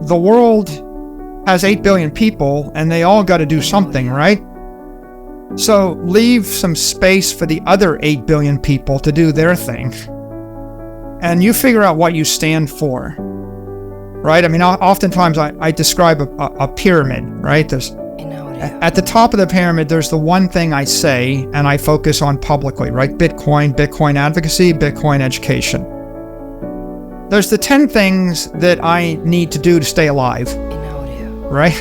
the world has 8 billion people and they all got to do something, right? So leave some space for the other 8 billion people to do their thing. And you figure out what you stand for, right? I mean, oftentimes I describe a pyramid, right? At the top of the pyramid, there's the one thing I say and I focus on publicly, right? Bitcoin advocacy, Bitcoin education. There's the 10 things that I need to do to stay alive, right?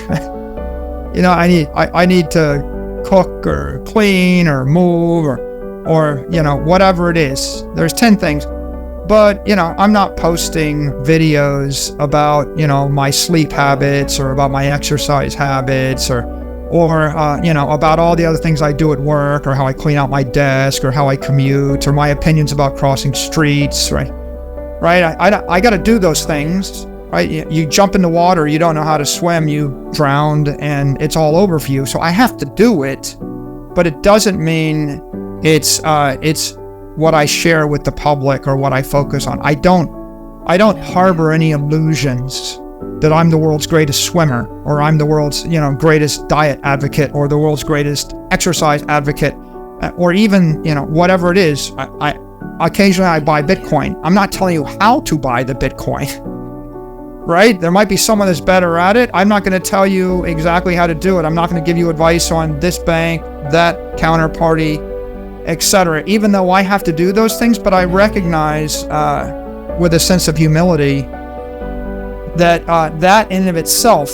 I need to cook or clean or move or whatever it is. There's 10 things. But, I'm not posting videos about, my sleep habits or about my exercise habits or about all the other things I do at work or how I clean out my desk or how I commute or my opinions about crossing streets, right? Right? I got to do those things, right? You jump in the water, you don't know how to swim, you drowned, and it's all over for you. So I have to do it, but it doesn't mean it's what I share with the public or what I focus on. I don't harbor any illusions that I'm the world's greatest swimmer or I'm the world's greatest diet advocate or the world's greatest exercise advocate or even whatever it is. I occasionally buy Bitcoin. I'm not telling you how to buy the Bitcoin, right? There might be someone that's better at it. I'm not going to tell you exactly how to do it. I'm not going to give you advice on this bank, that counterparty, etc. Even though I have to do those things, but I recognize with a sense of humility that that in and of itself,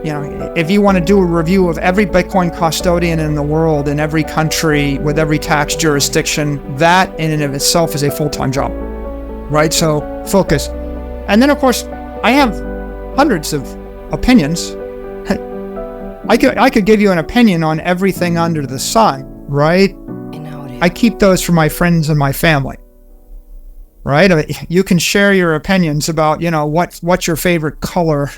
if you want to do a review of every Bitcoin custodian in the world, in every country, with every tax jurisdiction, that in and of itself is a full-time job, right? So focus. And then, of course, I have hundreds of opinions. I could give you an opinion on everything under the sun, right? I keep those for my friends and my family, right? You can share your opinions about, what's your favorite color,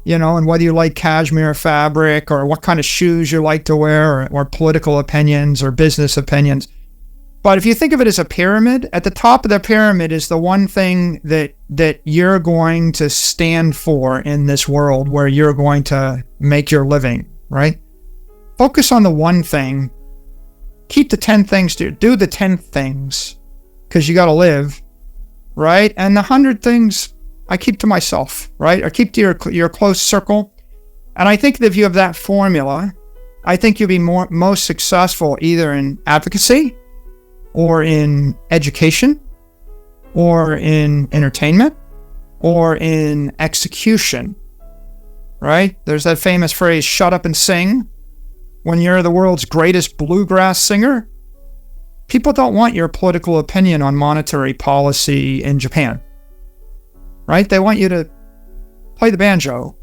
and whether you like cashmere fabric or what kind of shoes you like to wear or political opinions or business opinions. But if you think of it as a pyramid, at the top of the pyramid is the one thing that you're going to stand for in this world where you're going to make your living, right? Focus on the one thing. Keep the 10 things, do the 10 things because you got to live, right? And the 100 things I keep to myself, right? Or keep to your close circle. And I think that if you have that formula, I think you'll be most successful either in advocacy or in education or in entertainment or in execution, right? There's that famous phrase, shut up and sing. When you're the world's greatest bluegrass singer, people don't want your political opinion on monetary policy in Japan, right? They want you to play the banjo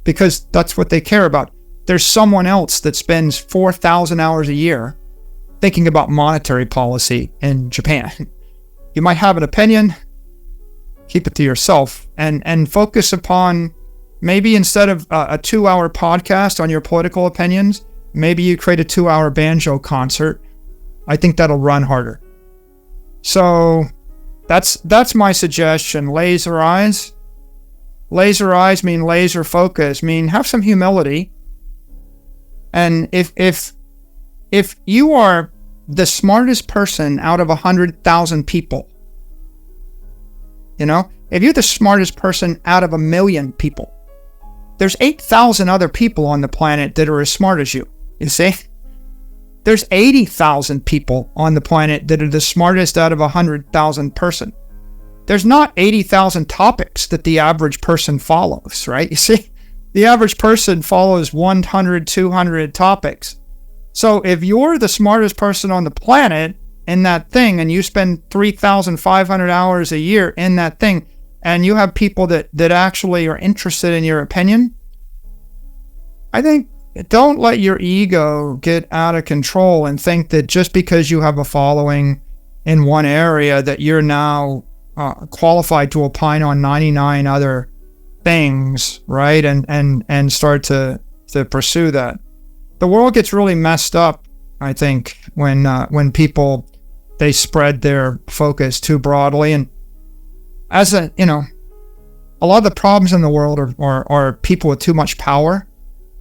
because that's what they care about. There's someone else that spends 4,000 hours a year thinking about monetary policy in Japan. You might have an opinion, keep it to yourself and focus upon maybe instead of a 2-hour podcast on your political opinions, maybe you create a 2-hour banjo concert. I think that'll run harder. So that's my suggestion. Laser eyes. Laser eyes mean laser focus, mean have some humility. And if you are the smartest person out of 100,000 people, if you're the smartest person out of 1 million people, there's 8,000 other people on the planet that are as smart as you. You see? There's 80,000 people on the planet that are the smartest out of 100,000 person. There's not 80,000 topics that the average person follows, right? You see? The average person follows 100, 200 topics. So if you're the smartest person on the planet in that thing and you spend 3,500 hours a year in that thing and you have people that actually are interested in your opinion, I think don't let your ego get out of control and think that just because you have a following in one area that you're now qualified to opine on 99 other things, right? And start to pursue that. The world gets really messed up, I think, when people, they spread their focus too broadly. And as a lot of the problems in the world are people with too much power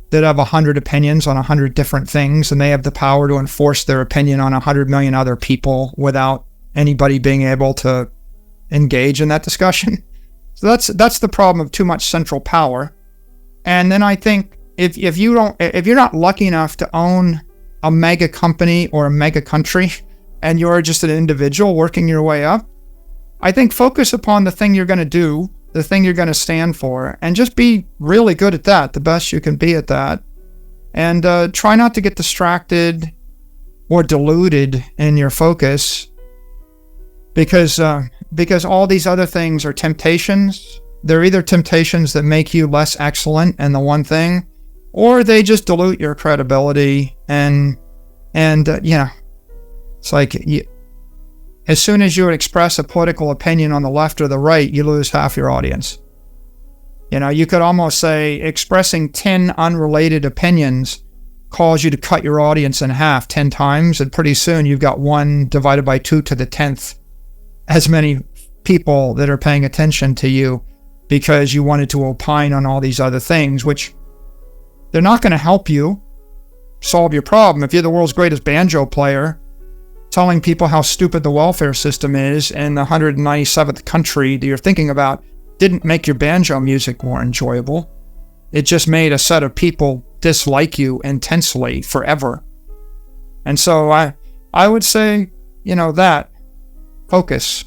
that have 100 opinions on 100 different things, and they have the power to enforce their opinion on 100 million other people without anybody being able to engage in that discussion. So that's the problem of too much central power. And then I think if you're not lucky enough to own a mega company or a mega country, and you're just an individual working your way up, I think focus upon the thing you're going to do, the thing you're going to stand for, and just be really good at that, the best you can be at that. And try not to get distracted or deluded in your focus, because all these other things are temptations. They're either temptations that make you less excellent in the one thing, or they just dilute your credibility. And it's like as soon as you would express a political opinion on the left or the right, you lose half your audience. You could almost say expressing 10 unrelated opinions cause you to cut your audience in half 10 times, and pretty soon you've got 1 divided by 2 to the 10th as many people that are paying attention to you, because you wanted to opine on all these other things, which they're not going to help you solve your problem. If you're the world's greatest banjo player, telling people how stupid the welfare system is in the 197th country that you're thinking about didn't make your banjo music more enjoyable. It just made a set of people dislike you intensely forever. And so I would say, that focus.